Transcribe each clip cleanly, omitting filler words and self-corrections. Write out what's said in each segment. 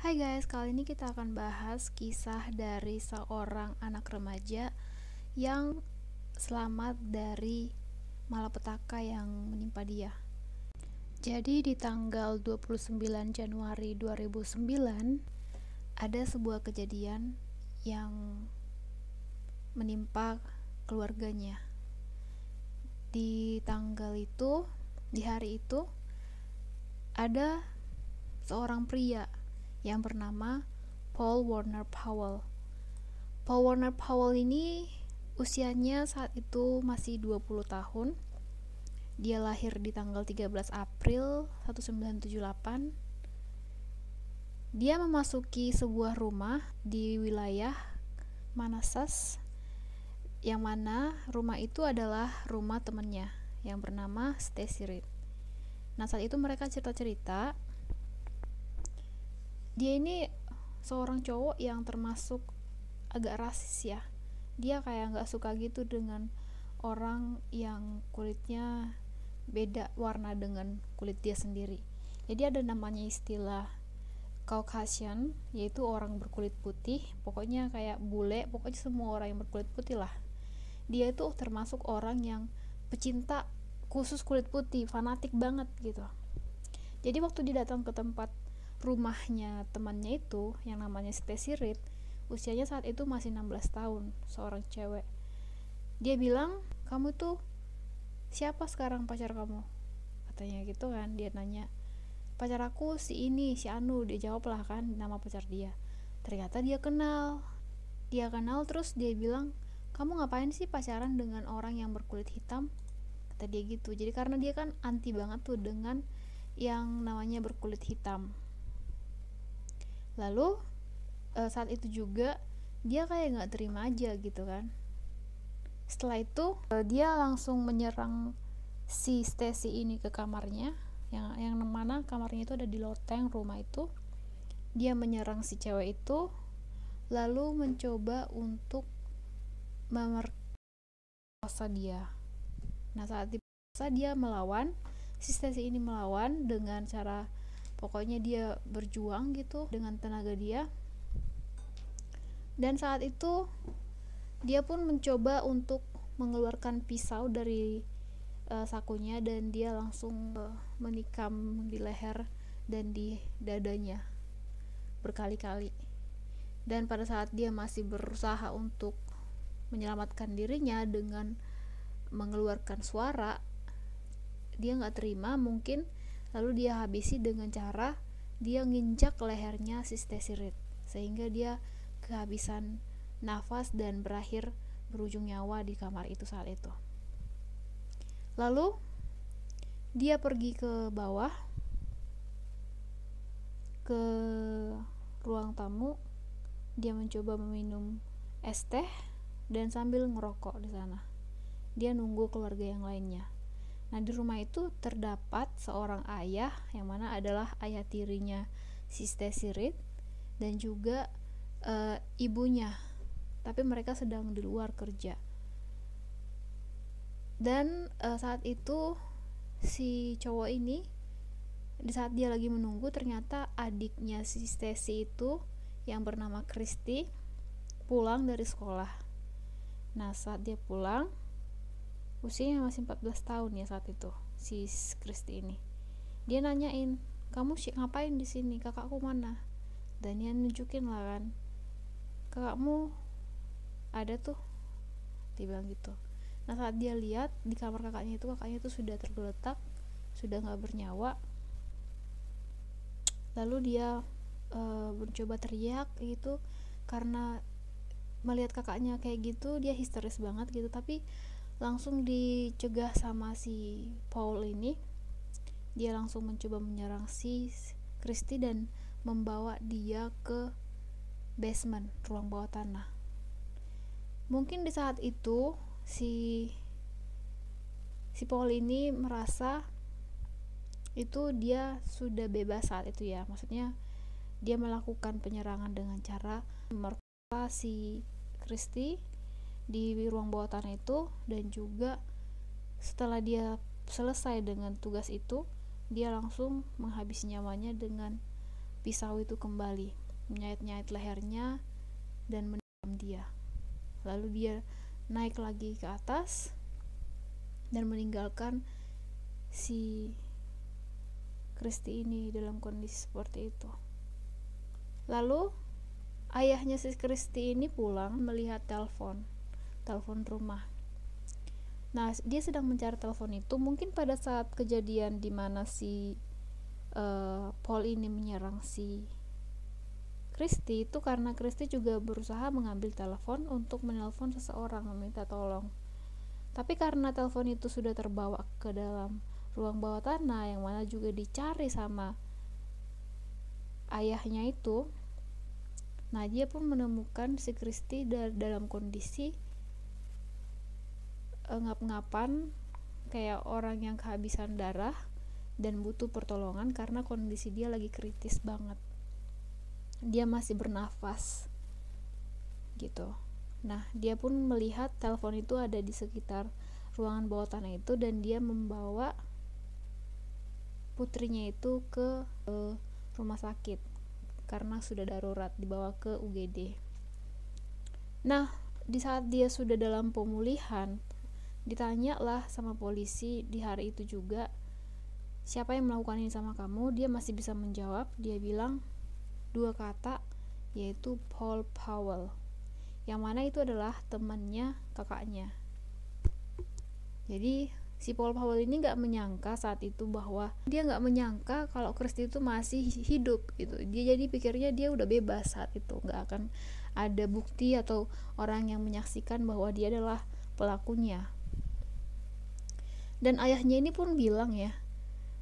Hai guys, kali ini kita akan bahas kisah dari seorang anak remaja yang selamat dari malapetaka yang menimpa dia. Jadi di tanggal 29 Januari 2009 ada sebuah kejadian yang menimpa keluarganya. Di tanggal itu, di hari itu ada seorang pria yang bernama Paul Warner Powell. Paul Warner Powell ini usianya saat itu masih 20 tahun. Dia lahir di tanggal 13 April 1978. Dia memasuki sebuah rumah di wilayah Manassas, yang mana rumah itu adalah rumah temannya yang bernama Stacy Reed. Nah, saat itu mereka cerita-cerita. Dia ini seorang cowok yang termasuk agak rasis ya. Dia kayak gak suka gitu dengan orang yang kulitnya beda warna dengan kulit dia sendiri. Jadi ada namanya istilah Caucasian, yaitu orang berkulit putih. Pokoknya kayak bule, pokoknya semua orang yang berkulit putih lah. Dia itu termasuk orang yang pecinta khusus kulit putih, fanatik banget gitu. Jadi waktu dia datang ke tempat rumahnya temannya itu yang namanya Stacy Reed, usianya saat itu masih 16 tahun, seorang cewek. Dia bilang, "Kamu tuh siapa sekarang pacar kamu?" Katanya gitu kan. Dia nanya, "Pacar aku si ini, si Anu." Dia jawab lah kan nama pacar dia. Ternyata dia kenal. Terus dia bilang, "Kamu ngapain sih pacaran dengan orang yang berkulit hitam?" Kata dia gitu. Jadi karena dia kan anti banget tuh dengan yang namanya berkulit hitam. Lalu saat itu juga dia kayak gak terima aja gitu kan. Setelah itu dia langsung menyerang si Stacy ini ke kamarnya, yang mana kamarnya itu ada di loteng rumah itu. Dia menyerang si cewek itu, lalu mencoba untuk memerkosa dia. Nah, saat diperkosa dia melawan. Si Stacy ini melawan dengan cara, pokoknya dia berjuang gitu dengan tenaga dia. Dan saat itu dia pun mencoba untuk mengeluarkan pisau dari sakunya, dan dia langsung menikam di leher dan di dadanya berkali-kali. Dan pada saat dia masih berusaha untuk menyelamatkan dirinya dengan mengeluarkan suara, dia gak terima mungkin, lalu dia habisi dengan cara dia nginjak lehernya si Stacy Reed, sehingga dia kehabisan nafas dan berakhir berujung nyawa di kamar itu saat itu. Lalu dia pergi ke bawah, ke ruang tamu. Dia mencoba meminum es teh dan sambil ngerokok di sana. Dia nunggu keluarga yang lainnya. Nah, di rumah itu terdapat seorang ayah, yang mana adalah ayah tirinya si Stacy Reed, dan juga ibunya, tapi mereka sedang di luar kerja. Dan saat itu si cowok ini, di saat dia lagi menunggu, ternyata adiknya si Stacy itu yang bernama Christy pulang dari sekolah. Nah, saat dia pulang, usianya masih 14 tahun ya saat itu si Christy ini. Dia nanyain, "Kamu ngapain di sini? Kakakku mana?" Dan dia nunjukin lah kan, "Kakakmu ada tuh," dia bilang gitu. Nah, saat dia lihat di kamar kakaknya itu sudah tergeletak, sudah gak bernyawa. Lalu dia mencoba teriak gitu, karena melihat kakaknya kayak gitu dia histeris banget gitu. Tapi langsung dicegah sama si Paul ini. Dia langsung mencoba menyerang si Christy dan membawa dia ke basement, ruang bawah tanah. Mungkin di saat itu si Paul ini merasa itu dia sudah bebas saat itu ya. Maksudnya dia melakukan penyerangan dengan cara memerkosa si Christy di ruang bawah tanah itu, dan juga setelah dia selesai dengan tugas itu, dia langsung menghabisi nyawanya dengan pisau itu kembali, menyayat-nyayat lehernya dan mendam dia. Lalu dia naik lagi ke atas dan meninggalkan si Kristi ini dalam kondisi seperti itu. Lalu ayahnya si Kristi ini pulang melihat telepon rumah. Nah, dia sedang mencari telepon itu. Mungkin pada saat kejadian di mana si Paul ini menyerang si Kristi itu, karena Kristi juga berusaha mengambil telepon untuk menelpon seseorang, meminta tolong. Tapi karena telepon itu sudah terbawa ke dalam ruang bawah tanah, yang mana juga dicari sama ayahnya itu, nah dia pun menemukan si Kristi dalam kondisi ngap-ngapan, kayak orang yang kehabisan darah dan butuh pertolongan karena kondisi dia lagi kritis banget. Dia masih bernafas gitu. Nah, dia pun melihat telepon itu ada di sekitar ruangan bawah tanah itu, dan dia membawa putrinya itu ke rumah sakit karena sudah darurat, dibawa ke UGD. Nah, di saat dia sudah dalam pemulihan, ditanyalah sama polisi di hari itu juga, siapa yang melakukan ini sama kamu? Dia masih bisa menjawab. Dia bilang 2 kata, yaitu Paul Powell, yang mana itu adalah temannya kakaknya. Jadi si Paul Powell ini nggak menyangka saat itu, bahwa dia nggak menyangka kalau Kristi itu masih hidup gitu. Dia jadi pikirnya dia udah bebas saat itu, nggak akan ada bukti atau orang yang menyaksikan bahwa dia adalah pelakunya. Dan ayahnya ini pun bilang ya,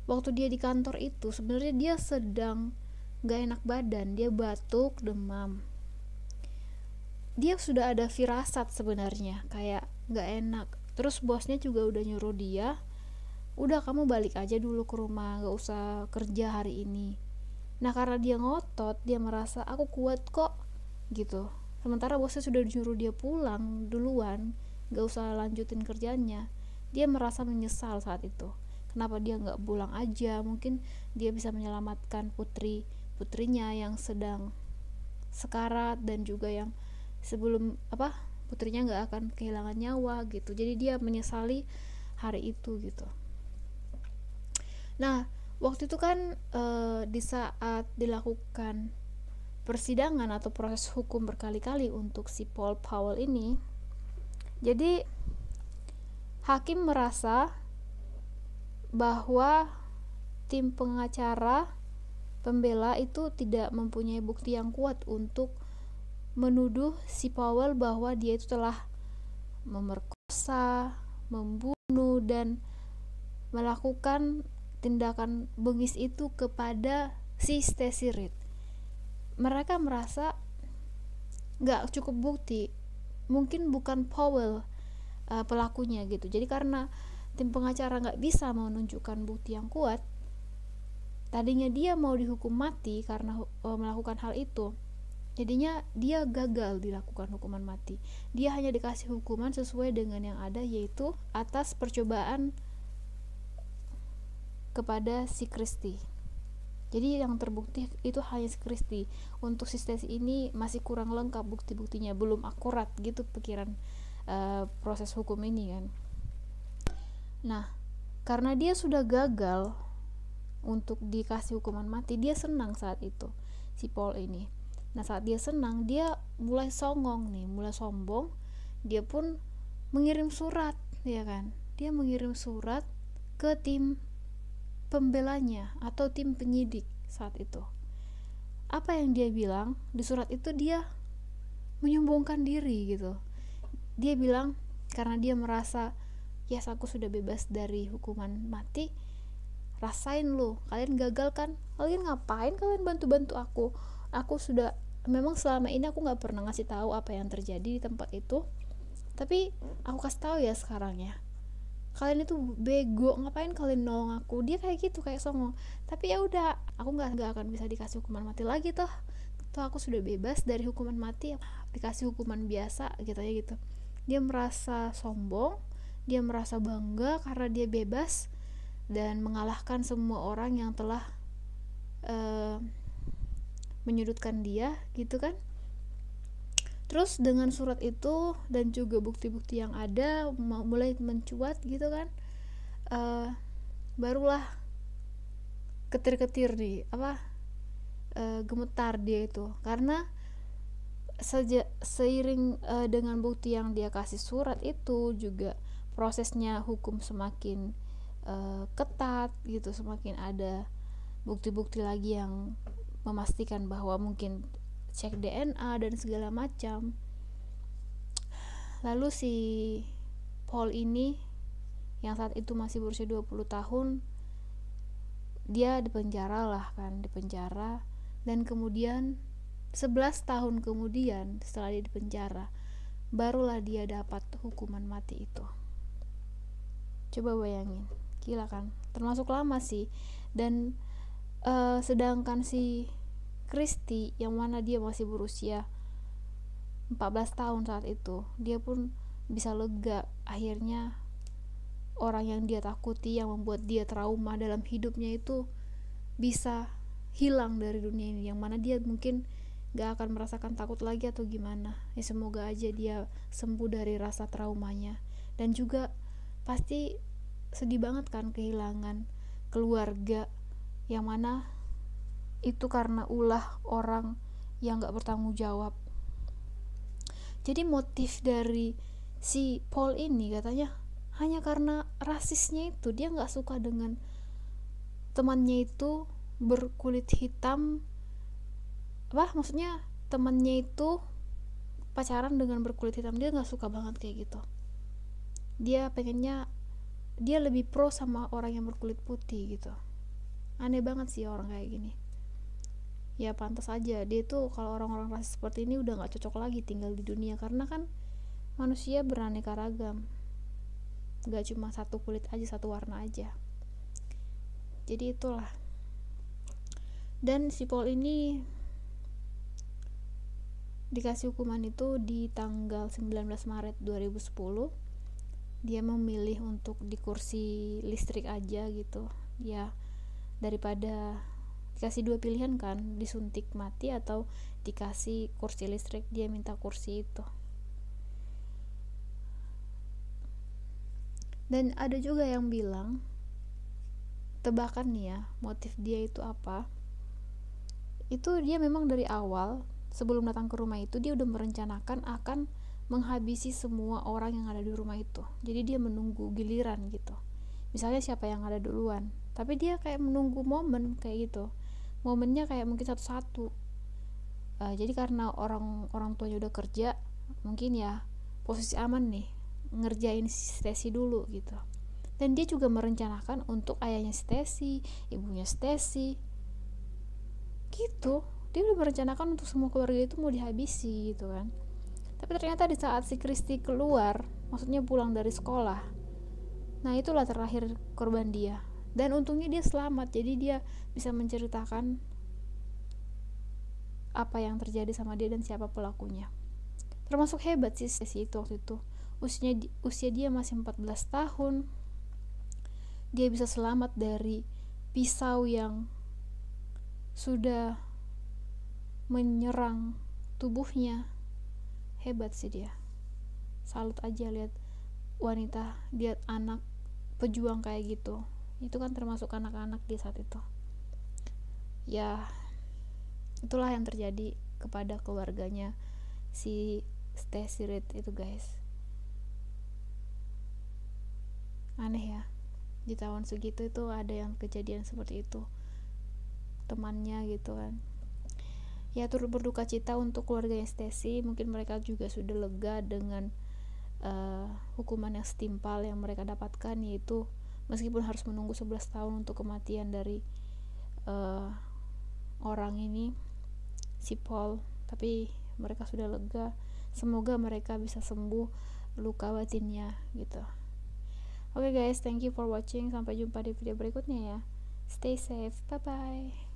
waktu dia di kantor itu sebenarnya dia sedang gak enak badan, dia batuk, demam. Dia sudah ada firasat sebenarnya kayak gak enak. Terus bosnya juga udah nyuruh dia, udah kamu balik aja dulu ke rumah, gak usah kerja hari ini. Nah, karena dia ngotot, dia merasa aku kuat kok gitu. Sementara bosnya sudah nyuruh dia pulang duluan, gak usah lanjutin kerjanya. Dia merasa menyesal saat itu. Kenapa dia nggak pulang aja? Mungkin dia bisa menyelamatkan putrinya yang sedang sekarat, dan juga yang sebelum putrinya nggak akan kehilangan nyawa gitu. Jadi dia menyesali hari itu gitu. Nah, waktu itu kan di saat dilakukan persidangan atau proses hukum berkali-kali untuk si Paul Powell ini, jadi hakim merasa bahwa tim pengacara pembela itu tidak mempunyai bukti yang kuat untuk menuduh si Powell bahwa dia itu telah memerkosa, membunuh, dan melakukan tindakan bengis itu kepada si Stacey Reed. Mereka merasa gak cukup bukti, mungkin bukan Powell pelakunya gitu. Jadi karena tim pengacara gak bisa menunjukkan bukti yang kuat, tadinya dia mau dihukum mati karena melakukan hal itu, jadinya dia gagal dilakukan hukuman mati. Dia hanya dikasih hukuman sesuai dengan yang ada, yaitu atas percobaan kepada si Kristi. Jadi yang terbukti itu hanya si Kristi. Untuk si Stacey ini masih kurang lengkap bukti-buktinya, belum akurat gitu pikiran proses hukum ini kan. Nah, karena dia sudah gagal untuk dikasih hukuman mati, dia senang saat itu, si Paul ini. Nah, saat dia senang, dia mulai songong nih, mulai sombong. Dia pun mengirim surat, ya kan? Dia mengirim surat ke tim pembelanya atau tim penyidik saat itu. Apa yang dia bilang di surat itu? Dia menyombongkan diri gitu. Dia bilang karena dia merasa, yes, aku sudah bebas dari hukuman mati, rasain lu, kalian gagal kan, kalian ngapain kalian bantu-bantu aku sudah, memang selama ini aku gak pernah ngasih tahu apa yang terjadi di tempat itu, tapi aku kasih tahu ya sekarang ya, kalian itu bego, ngapain kalian nolong aku. Dia kayak gitu, kayak songong. Tapi ya udah, aku nggak akan bisa dikasih hukuman mati lagi toh aku sudah bebas dari hukuman mati, dikasih hukuman biasa gitu ya gitu. Dia merasa sombong, dia merasa bangga karena dia bebas dan mengalahkan semua orang yang telah menyudutkan dia gitu kan. Terus dengan surat itu dan juga bukti-bukti yang ada mulai mencuat gitu kan, barulah ketir-ketir nih gemetar dia itu, karena seiring dengan bukti yang dia kasih surat itu juga prosesnya hukum semakin ketat gitu, semakin ada bukti-bukti lagi yang memastikan bahwa mungkin cek DNA dan segala macam. Lalu si Paul ini yang saat itu masih berusia 20 tahun, dia dipenjara dan kemudian 11 tahun kemudian setelah dia dipenjara, barulah dia dapat hukuman mati itu. Coba bayangin, gila kan, termasuk lama sih. Dan sedangkan si Christy yang mana dia masih berusia 14 tahun saat itu, dia pun bisa lega. Akhirnya orang yang dia takuti, yang membuat dia trauma dalam hidupnya itu bisa hilang dari dunia ini, yang mana dia mungkin gak akan merasakan takut lagi atau gimana. Ya semoga aja dia sembuh dari rasa traumanya. Dan juga pasti sedih banget kan kehilangan keluarga yang mana itu karena ulah orang yang gak bertanggung jawab. Jadi motif dari si Paul ini katanya hanya karena rasisnya itu, dia gak suka dengan temannya itu berkulit hitam. Maksudnya temannya itu pacaran dengan berkulit hitam, dia gak suka banget kayak gitu. Dia pengennya dia lebih pro sama orang yang berkulit putih gitu. Aneh banget sih orang kayak gini. Ya pantas aja dia tuh, kalau orang-orang rasis seperti ini udah gak cocok lagi tinggal di dunia, karena kan manusia beraneka ragam, gak cuma satu kulit aja, satu warna aja. Jadi itulah. Dan si Paul ini dikasih hukuman itu di tanggal 19 Maret 2010. Dia memilih untuk di kursi listrik aja gitu ya, daripada dikasih dua pilihan kan, disuntik mati atau dikasih kursi listrik, dia minta kursi itu. Dan ada juga yang bilang, tebakan nih ya, motif dia itu apa, itu dia memang dari awal sebelum datang ke rumah itu dia udah merencanakan akan menghabisi semua orang yang ada di rumah itu. Jadi dia menunggu giliran gitu, misalnya siapa yang ada duluan, tapi dia kayak menunggu momen kayak gitu, momennya kayak mungkin satu-satu. Jadi karena orang tuanya udah kerja, mungkin ya posisi aman nih, ngerjain Stacy dulu gitu. Dan dia juga merencanakan untuk ayahnya Stacy, ibunya Stacy gitu. Dia udah merencanakan untuk semua keluarga itu mau dihabisi gitu kan. Tapi ternyata di saat si Christy keluar, maksudnya pulang dari sekolah, nah itulah terakhir korban dia. Dan untungnya dia selamat, jadi dia bisa menceritakan apa yang terjadi sama dia dan siapa pelakunya. Termasuk hebat sih si itu waktu itu. Usia dia masih 14 tahun. Dia bisa selamat dari pisau yang sudah menyerang tubuhnya. Hebat sih dia. Salut aja lihat wanita, lihat anak pejuang kayak gitu. Itu kan termasuk anak-anak di saat itu. Ya, itulah yang terjadi kepada keluarganya si Stacy Reed itu, guys. Aneh ya, di tahun segitu itu ada yang kejadian seperti itu, temannya gitu kan. Ya turut berduka cita untuk keluarganya Stacy. Mungkin mereka juga sudah lega dengan hukuman yang setimpal yang mereka dapatkan, yaitu meskipun harus menunggu 11 tahun untuk kematian dari orang ini, si Paul, tapi mereka sudah lega. Semoga mereka bisa sembuh luka batinnya gitu. Oke guys, thank you for watching. Sampai jumpa di video berikutnya ya. Stay safe, bye bye.